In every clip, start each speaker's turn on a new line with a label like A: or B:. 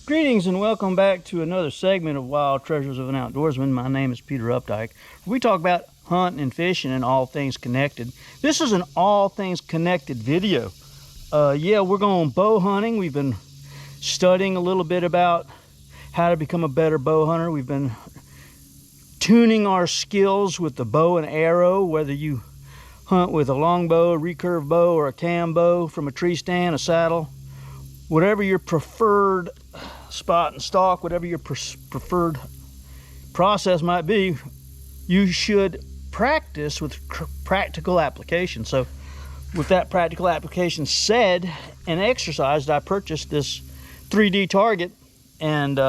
A: Greetings and welcome back to another segment of Wild Treasures of an Outdoorsman. My name is Peter Updike. We talk about hunting and fishing and all things connected. This is an all things connected video. Yeah, we're going bow hunting. We've been studying a little bit about how to become a better bow hunter. We've been tuning our skills with the bow and arrow, whether you hunt with a longbow, a recurve bow, or a cam bow from a tree stand, a saddle. Whatever your preferred spot and stalk, whatever your preferred process might be, you should practice with practical application. So with that practical application said and exercised, I purchased this 3D target, and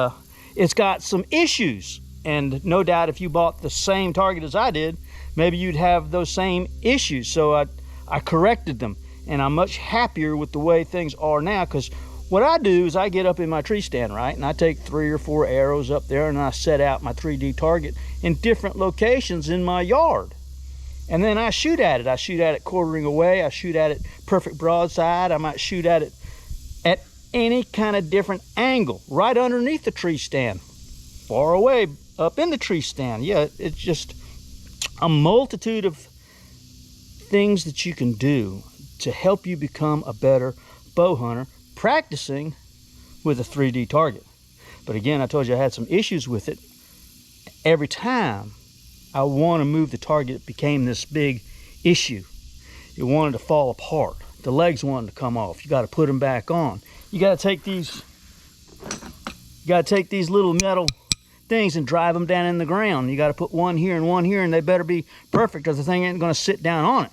A: it's got some issues. And no doubt if you bought the same target as I did, maybe you'd have those same issues. So I corrected them, and I'm much happier with the way things are now, because what I do is I get up in my tree stand, right, and I take 3 or 4 arrows up there and I set out my 3D target in different locations in my yard. And then I shoot at it. I shoot at it quartering away. I shoot at it perfect broadside. I might shoot at it at any kind of different angle, right underneath the tree stand, far away, up in the tree stand. Yeah, it's just a multitude of things that you can do to help you become a better bow hunter, practicing with a 3D target. But again, I told you I had some issues with it. Every time I want to move the target, it became this big issue. It wanted to fall apart. The legs wanted to come off. You got to put them back on. You got to take these little metal things and drive them down in the ground. You got to put one here, and they better be perfect, because the thing ain't going to sit down on it.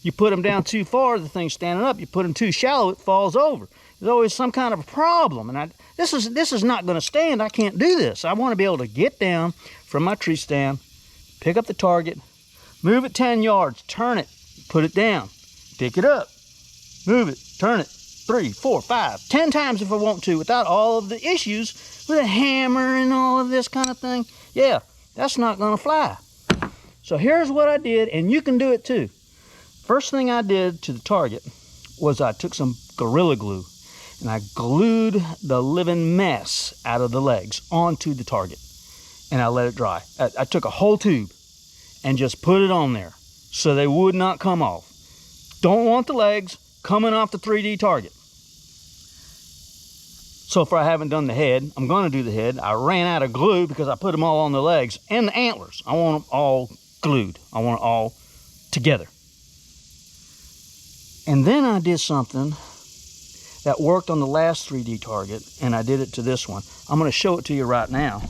A: You put them down too far, the thing's standing up. You put them too shallow, it falls over. There's always some kind of a problem, and this is not going to stand. I can't do this. I want to be able to get down from my tree stand, pick up the target, move it 10 yards, turn it, put it down, pick it up, move it, turn it 3, 4, 5, 10 times if I want to, without all of the issues with a hammer and all of this kind of thing. Yeah, that's not going to fly. So here's what I did, and you can do it too. First thing I did to the target was I took some Gorilla Glue and I glued the living mess out of the legs onto the target, and I let it dry. I took a whole tube and just put it on there so they would not come off. Don't want the legs coming off the 3D target. So far I haven't done the head. I'm going to do the head. I ran out of glue because I put them all on the legs and the antlers. I want them all glued. I want it all together. And then I did something that worked on the last 3D target, and I did it to this one. I'm going to show it to you right now.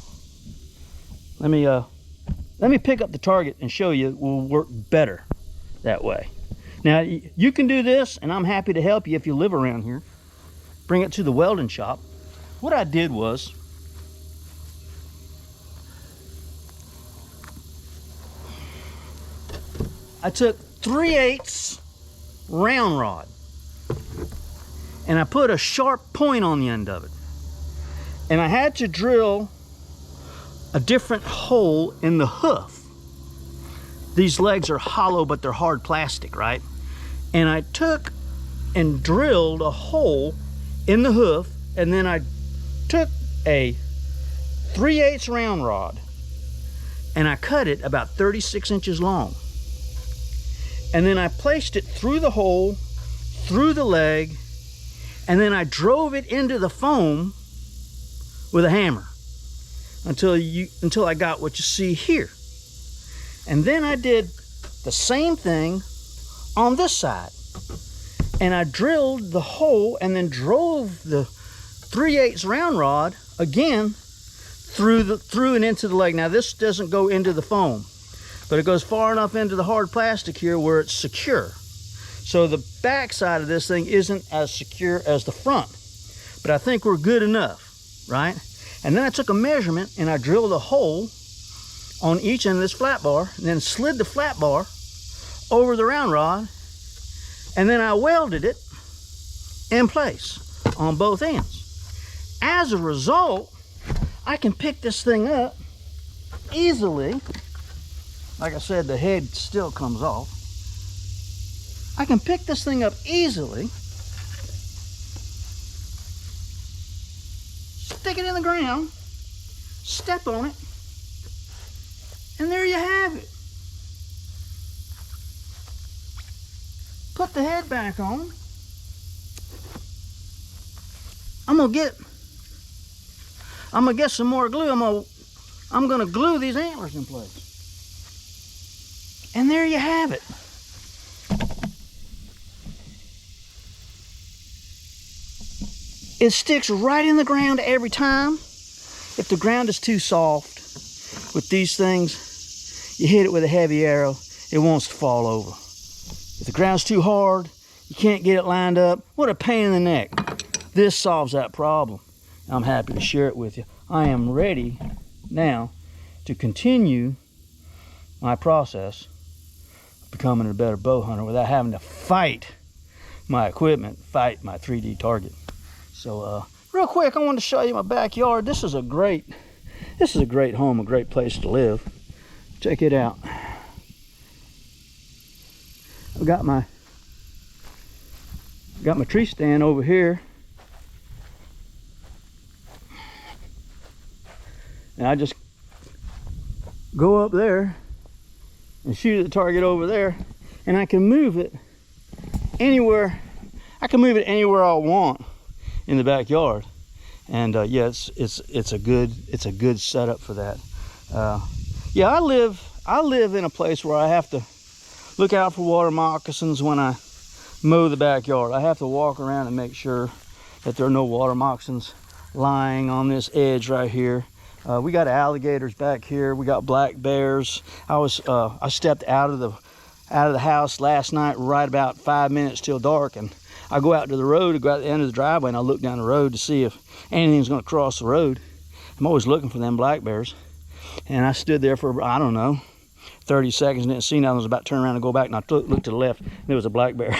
A: Let me pick up the target and show you. It will work better that way. Now, you can do this, and I'm happy to help you if you live around here. Bring it to the welding shop. What I did was, I took 3/8 round rod, and I put a sharp point on the end of it, and I had to drill a different hole in the hoof. These legs are hollow, but they're hard plastic, right? And I took and drilled a hole in the hoof, and then I took a 3/8 round rod and I cut it about 36 inches long. And then I placed it through the hole, through the leg, and then I drove it into the foam with a hammer until I got what you see here. And then I did the same thing on this side. And I drilled the hole and then drove the 3/8 round rod again through and into the leg. Now this doesn't go into the foam, but it goes far enough into the hard plastic here where it's secure. So the back side of this thing isn't as secure as the front, but I think we're good enough, right? And then I took a measurement and I drilled a hole on each end of this flat bar, and then slid the flat bar over the round rod, and then I welded it in place on both ends. As a result, I can pick this thing up easily. Like I said, the head still comes off. I can pick this thing up easily stick it in the ground, step on it, and there you have it. Put the head back on. I'm gonna get some more glue. I'm gonna glue these antlers in place. And there you have it. It sticks right in the ground every time. If the ground is too soft with these things, you hit it with a heavy arrow, it wants to fall over. If the ground's too hard, you can't get it lined up, what a pain in the neck. This solves that problem. I'm happy to share it with you. I am ready now to continue my process of becoming a better bow hunter without having to fight my equipment, fight my 3D target. So real quick, I wanted to show you my backyard. This is a great home, a great place to live. Check it out. I've got my tree stand over here. And I just go up there and shoot at the target over there, and I can move it anywhere. I can move it anywhere I want in the backyard. And yeah, it's a good setup for that. Yeah, I live in a place where I have to look out for water moccasins when I mow the backyard. I have to walk around and make sure that there are no water moccasins lying on this edge right here. We got alligators back here. We got black bears. I stepped out of the house last night right about 5 minutes till dark, and I go out to the road, to go out to the end of the driveway, and I look down the road to see if anything's going to cross the road. I'm always looking for them black bears. And I stood there for, I don't know, 30 seconds, didn't see nothing. I was about to turn around and go back, and I looked to the left, and there was a black bear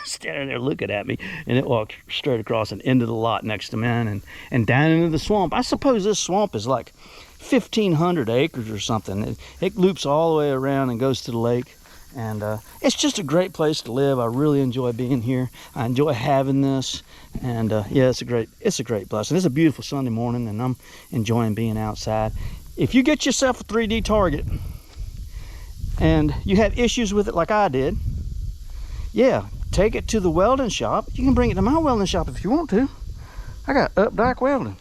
A: standing there looking at me, and it walked straight across and into the lot next to mine and down into the swamp. I suppose this swamp is like 1,500 acres or something. It loops all the way around and goes to the lake, and it's just a great place to live. I really enjoy being here. I enjoy having this, and yeah, it's a great blessing. It's a beautiful Sunday morning, and I'm enjoying being outside. If you get yourself a 3D target and you have issues with it like I did, yeah, take it to the welding shop. You can bring it to my welding shop if you want to. I got Updike Welding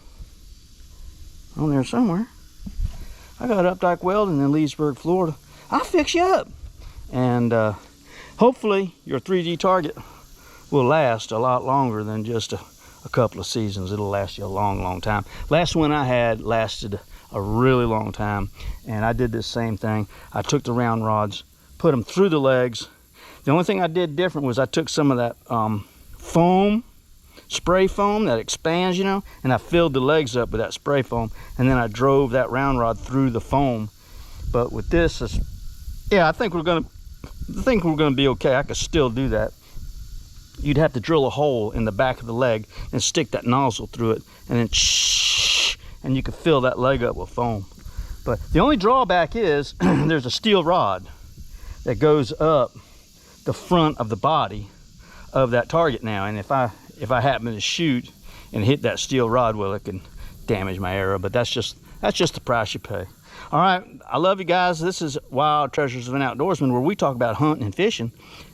A: on there somewhere. I got Updike Welding in Leesburg, Florida. I'll fix you up. And hopefully your 3D target will last a lot longer than just a couple of seasons. It'll last you a long time. Last one I had lasted a really long time, and I did this same thing. I took the round rods, put them through the legs. The only thing I did different was I took some of that foam, spray foam that expands, you know, and I filled the legs up with that spray foam, and then I drove that round rod through the foam. But with this, yeah, I think we're gonna be okay. I could still do that. You'd have to drill a hole in the back of the leg and stick that nozzle through it, and then and you could fill that leg up with foam. But the only drawback is there's a steel rod that goes up the front of the body of that target now, and if I happen to shoot and hit that steel rod, well, it can damage my arrow. But that's just the price you pay. All right, I love you guys. This is Wild Treasures of an Outdoorsman, where we talk about hunting and fishing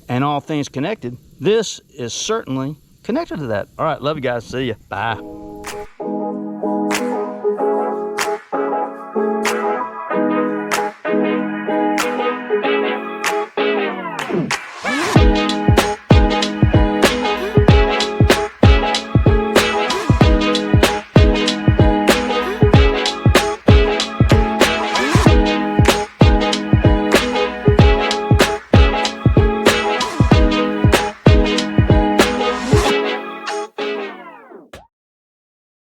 A: and all things connected. This is certainly connected to that. All right, love you guys. See ya. Bye.